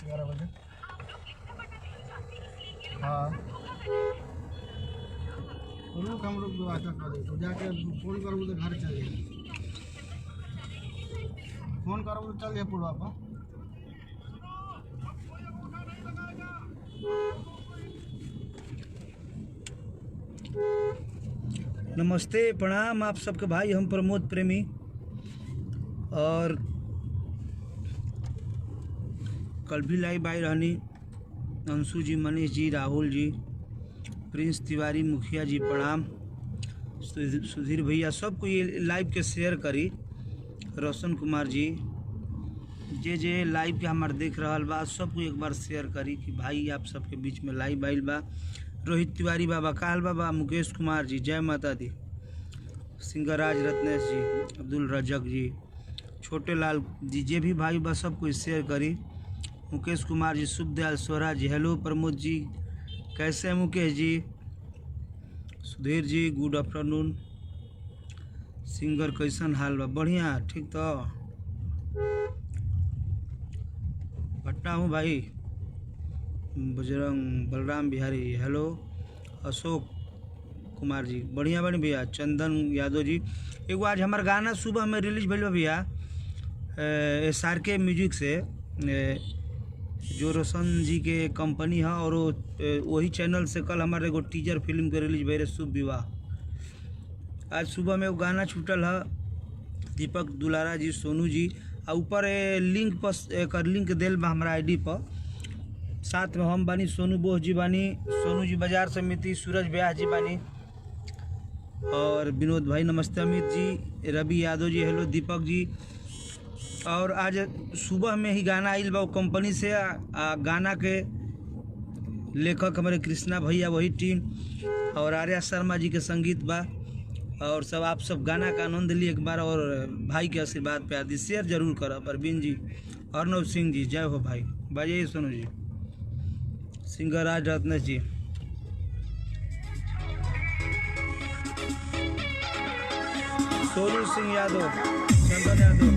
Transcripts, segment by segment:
11 बजे। हाँ रुक, हम लोग व्यवस्था कर दे तो जाके फोन करो तो घर चल जाए, फोन करो तो चल जाए पूर्वा पर। नमस्ते प्रणाम आप सबके भाई, हम प्रमोद प्रेमी और कल भी लाइव आई रहनी। अंशु जी, मनीष जी, राहुल जी, प्रिंस तिवारी, मुखिया जी प्रणाम, सुधीर भैया, सबको ये लाइव के शेयर करी। रोशन कुमार जी, जे लाइव के हमारे देख रहा बा सबको एक बार शेयर करी कि भाई आप सबके बीच में लाइव आइल बा। रोहित तिवारी बाबा, काल बाबा, मुकेश कुमार जी, जय माता दी, सिंगराज रत्नेश जी, अब्दुल रजक जी, छोटे लाल जी, जे भी भाई बा सबको शेयर करी। मुकेश कुमार जी, शुभ दयाल सोहरा जी, हेलो प्रमोद जी, कैसे हैं Mukesh ji? Sudhir ji, good afternoon. Singer कैसन हाल बा? बढ़िया, ठीक तो पटना हूँ भाई। बजरंग बलराम बिहारी, हेलो। अशोक कुमार जी, बढ़िया बनी भैया। चंदन यादव जी, एगो आज हमार गाना सुबह में रिलीज भैया भैया SRK म्यूजिक से, जो रोशन जी के कंपनी है, और वही चैनल से कल हमारे एगो टीजर फिल्म के रिलीज भैया शुभ विवाह। आज सुबह में एगो गाना छूटल है, दीपक दुलारा जी, सोनू जी, और ऊपर लिंक पर एक लिंक दिल बा हमारा ID पर। साथ में हम बानी, सोनू बोस जी बानी, सोनू जी बाजार समिति, सूरज व्यास जी बानी, और विनोद भाई नमस्ते, अमित जी, रवि यादव जी, हेलो, दीपक जी। और आज सुबह में ही गाना आइल बा कंपनी से, गाना के लेखक हमारे कृष्णा भैया, वही टीम, और आर्या शर्मा जी के संगीत बा। और सब आप सब गाना का आनंद लिए एक बार, और भाई के आशीर्वाद प्यार दी, शेयर जरूर करो। परवीन जी, अर्नव सिंह जी, जय हो भाई, बाजिए सोनू जी, सिंगराज रत्नेश जी, सोनू सिंह यादव, चंदन यादव,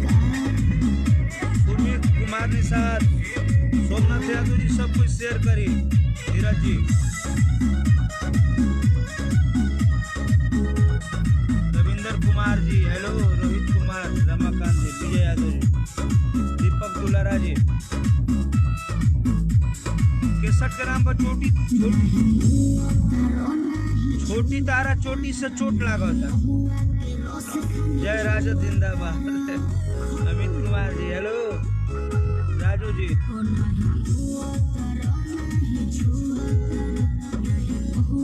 उर्मित कुमार निषाद, सोमनाथ यादव जी, सब कुछ शेयर करी। धीरज जी, रविंदर कुमार जी, हेलो, रोहित कुमार, रमाकांत जी, विजय यादव जी, दीपक दुलारा जी। केसट के नाम पर छोटी तारा चोटी से चोट लागता। जय राजा जिंदाबाद। अमित कुमार जी, हेलो, राजू जी,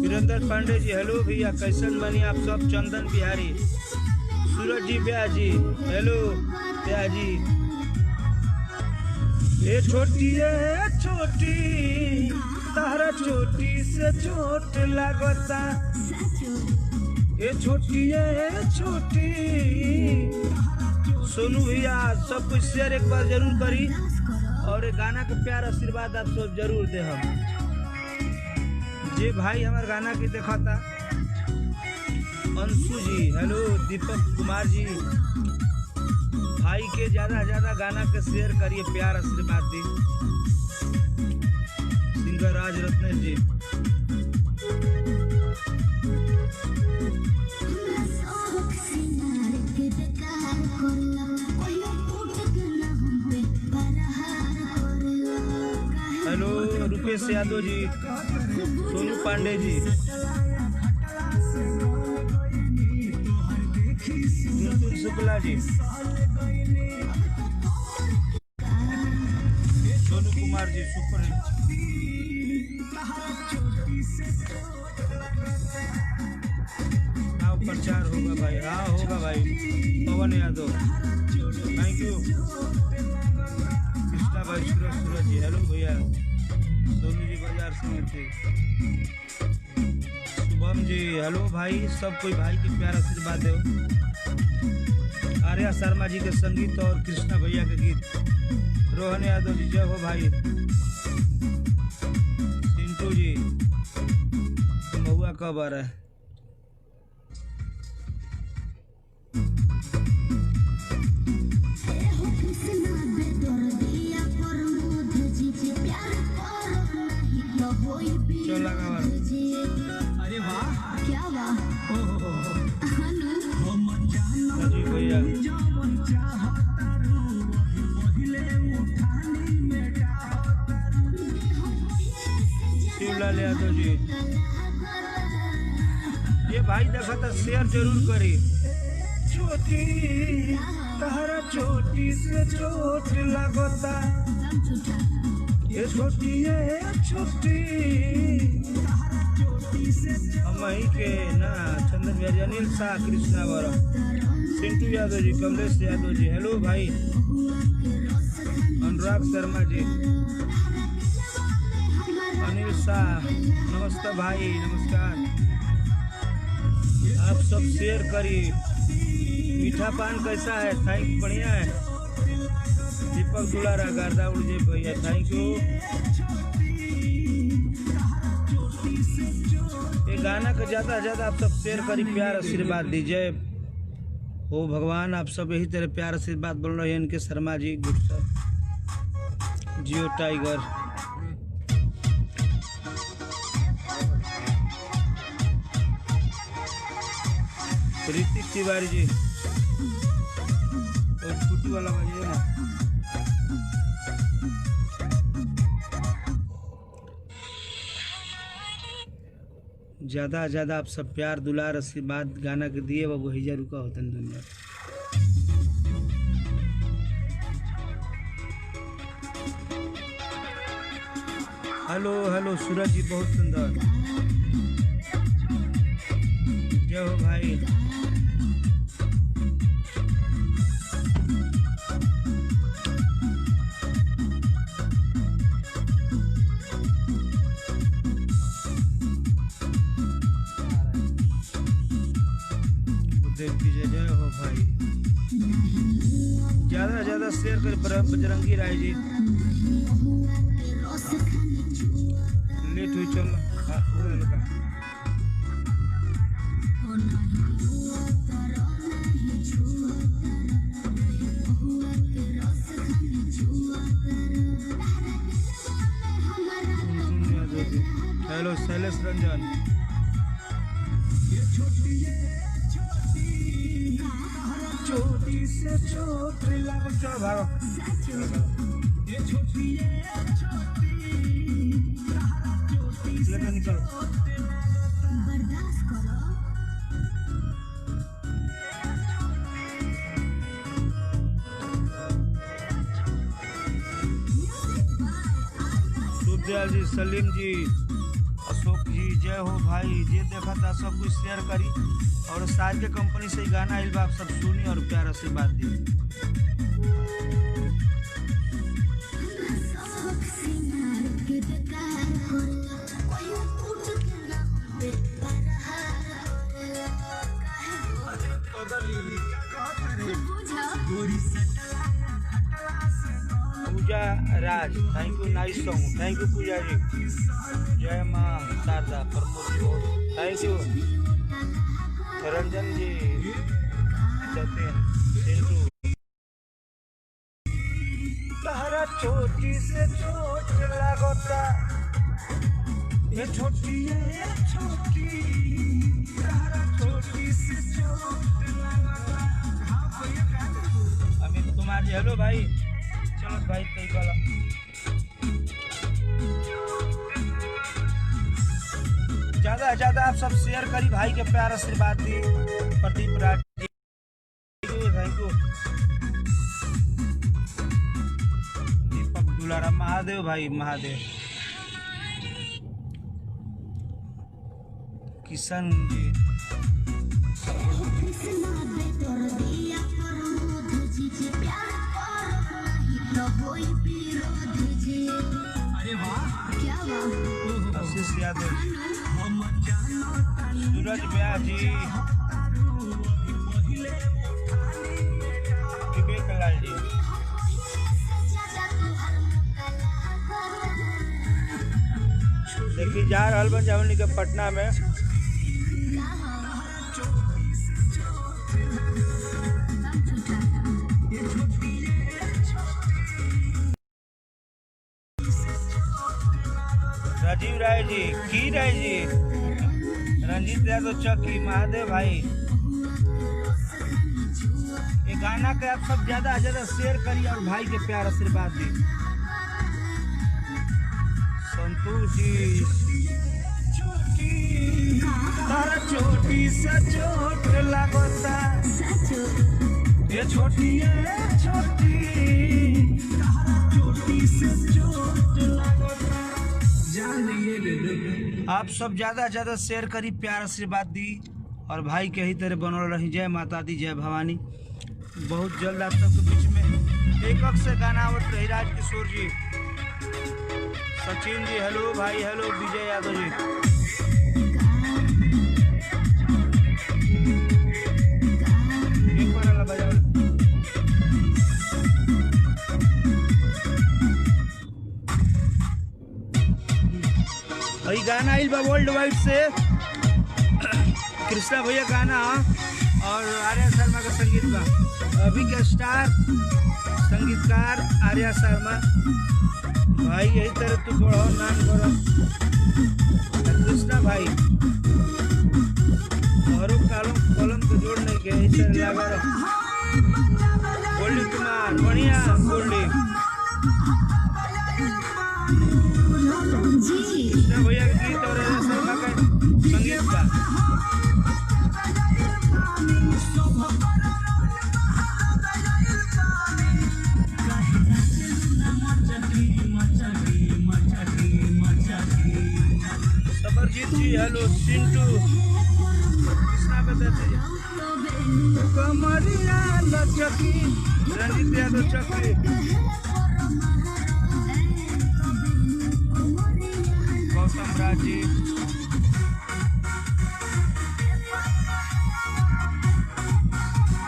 वीरेंद्र पांडे जी, हेलो भैया, कैसन बनी आप सब? चंदन बिहारी, सूरज जी, ब्याह जी, हेलो ब्याह जी। ये छोटी तारा चोटी से चोट लागता, ये छोटी सोनू भैया, सब कुछ शेयर एक बार जरूर करी, और गाना के प्यार आशीर्वाद आप सब जरूर दे। हम जे भाई हमारे गाना की देखा था, अंशु जी, हेलो, दीपक कुमार जी, भाई के ज्यादा गाना के शेयर करिए, प्यार आशीर्वाद दी। सिंगराज रत्नेश जी, हेलो, रुपेश यादव जी, सोनू पांडे जी, शुक्ला जी, सोनू कुमार जी, सुपर प्रचार होगा भाई, हाँ होगा भाई। पवन यादव, थैंक यू। कृष्णा भाई, सूरज जी, हेलो भैया, सोनू जी बाजार समिति, शुभम जी, हेलो भाई, सब कोई भाई के प्यार आशीर्वाद दो। आर्या शर्मा जी के संगीत और कृष्णा भैया के गीत। रोहन यादव जी, जय हो भाई। सिंटू जी, महुआ कब आ रहा है? जी भैया शिवलाल यादव जी, ये भाई देखा था शेयर जरूर करी। छोटी तहरा चोटी से चोट लगता, ये छोटी हम के ना चंदन बिहारी, अनिल शाह, कृष्णा वर, सिंटू यादव जी, कमलेश यादव जी, हेलो भाई, अनुराग शर्मा जी, अनिल शाह, नमस्ते भाई, नमस्कार। आप सब शेयर करिए। मीठा पान कैसा है? थैंक, बढ़िया है। दीपक दुलारा, गारदा उड़जे भैया, थैंक यू। ये गाना का ज़्यादा से ज़्यादा आप सब शेयर करी, प्यार आशीर्वाद दीजिए। ओ भगवान, आप सब यही तरह प्यार आशीर्वाद बोल रहे हैं। इनके शर्मा जी, गुड सर, जियो टाइगर, ऋतिक तिवारी जी, और छुट्टी वाला बजिए ना। ज़्यादा से ज़्यादा आप सब प्यार दुलार आशीर्वाद गाना के दिए, वो वही रुका होता है दुनिया। हेलो हेलो सूरज जी, बहुत सुंदर, जय हो भाई। जय हो भाई, ज्यादा से ज्यादा शेयर कर। बजरंगी राय जी, लेट हुई, चल हेलो शैलेश रंजन, छोटी से छोट लागो, चलो भागो, लेकर निकल। सुखदयाल जी, सलीम जी, अशोक जी, जय हो भाई। ये देखा था सब कुछ शेयर करी, और सार के कंपनी से ही गाना आइल बा, आप सब सुनी और प्यार आशीर्वाद दी। Pooja Raj, thank you, nice song, thank you Pooja ji. जय माँ शारदा, प्रमोद जी, बहुत थैंक यू। रंजन जी, जतिन, सिंटू, तहरा छोटी से चोट लगता, ये छोटी तहरा छोटी से चोट लगता। अमित कुमार जी, हेलो भाई, चलो भाई कई वाला। ज़्यादा से ज़्यादा आप सब शेयर करी, भाई के प्यार आशीर्वाद दी। Pradeep Raj ji, thank you. दीपक दुलारा, महादेव भाई, महादेव, किशन जी, अरे वाह, क्या वाह, आशीष यादव, सूरज ब्याह जी, विवेक लाल जी, देखिए जा रहल बन जावनी के पटना में। राजीव राय जी, की राय जी, रंजीत यादव चक्की, महादेव भाई। ये गाना के आप सब ज्यादा से ज्यादा शेयर करिए और भाई के प्यार आशीर्वाद दी। संतोष जी तारा छोटी सा चोट लगता, ये छोटी है छोटी, छोटी से चोट लगता। आप सब ज्यादा ज्यादा शेयर करी, प्यार आशीर्वाद दी और भाई के ही तरह बनल रही। जय माता दी, जय भवानी। बहुत जल्द आप सबके बीच में एक से गाना आवत रही। राजकिशोर जी, सचिन जी हेलो भाई, हेलो विजय यादव जी। वही गाना आइल बा वर्ल्ड वाइड से, कृष्णा भैया गाना और आर्या शर्मा का संगीत बा। अभी के स्टार संगीतकार आर्या शर्मा भाई, यही तरह तू बढ़ो नाम करो। कृष्णा भाई और कॉलम को जोड़ नहीं के यही तरह लगा रहा। गोल्डी कुमार बढ़िया, गोल्डी कृष्णा भैया के गीत और आर्या शर्मा का संगीत बा। सबरजीत जी हेलो, चिंटू कृष्णा बताते कमरिया लचकी, रंजीत यादव चक्की, गौतम राज जी।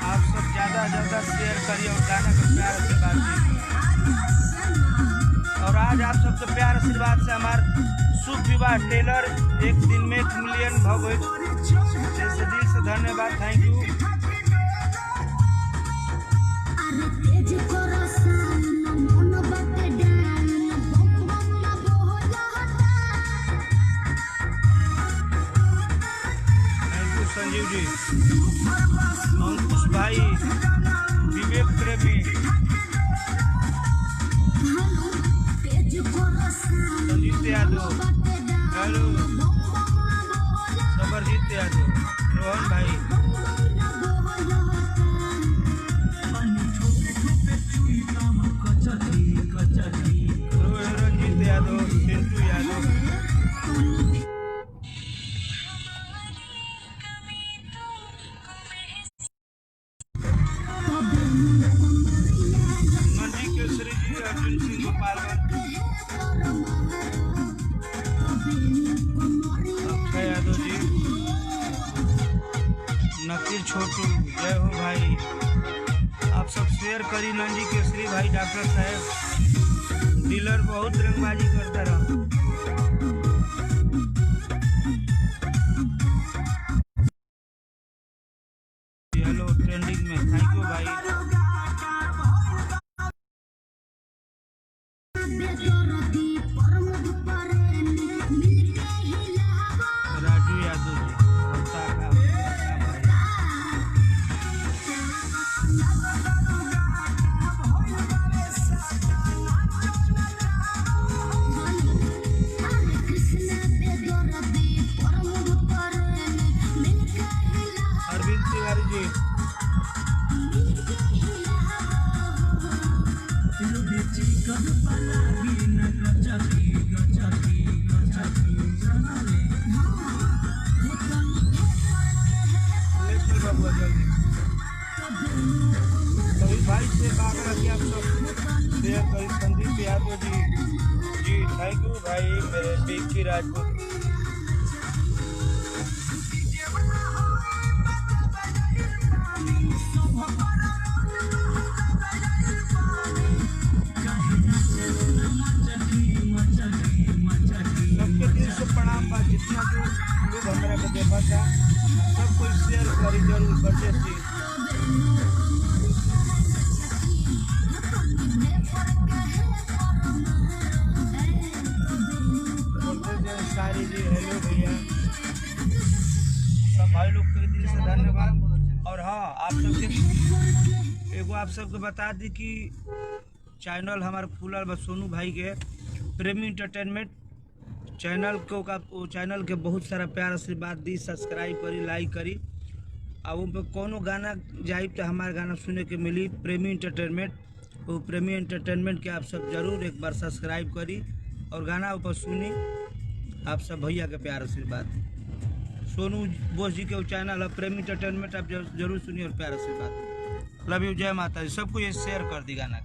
आप सब ज्यादा ज्यादा शेयर करिए और गाना का प्यार आशीर्वाद दीजिए। और आज आप सबसे प्यार आशीर्वाद से हमारे शुभ विवाह टेलर 1 दिन में 1 मिलियन भगवत, जैसे दिल से धन्यवाद, thank you. Thank you Sanjeev ji, अंकुश भाई, विवेक प्रेमी, संजीत यादव हेलो, सबरजीत यादव, रोहन भाई, रंजीत यादव, चिंटू यादव। मंडी केसरी जी, अर्जुन सिंह गोपालगंज, अक्षय यादव जी, नकीर छोटू, जय हो भाई। आप सब शेयर करी। नंदी केसरी भाई, डॉक्टर साहब डीलर बहुत रंगबाजी करता रहा। हेलो ट्रेंडिंग में, थैंक यू भाई। राजू यादव जी, अरविंद तिवारी जी, सभी भाई से बात करके आप सब शेयर करी। संदीप यादव जी, थैंक यू भाई मेरे बिक्की राजपूत। सबके दिल से प्रणाम बा, जितना लोग हमारा को देखा था सब कुछ शेयर करी जरूर। बर्थडे जी सारी जी हेलो भैया। भाई लोग के दिल से धन्यवाद। और हाँ, आप सबके एगो आप सबके बता दी कि चैनल हमारे खुलल बा सोनू भाई के प्रेमी एंटरटेनमेंट चैनल को का चैनल के बहुत सारा प्यार आशीर्वाद दी, सब्सक्राइब करी, लाइक करी। अब उन पर कोनो गाना जाए तो हमारे गाना सुने के मिली प्रेमी एंटरटेनमेंट। वो प्रेमी एंटरटेनमेंट के आप सब जरूर एक बार सब्सक्राइब करी और गाना ऊपर सुनी। आप सब भैया के प्यार आशीर्वाद। सोनू बोस जी के चैनल है प्रेमी एंटरटेनमेंट, आप जरूर सुनिए और प्यार आशीर्वाद। लव यू, जय माता जी। सबको ये शेयर कर दी गाना।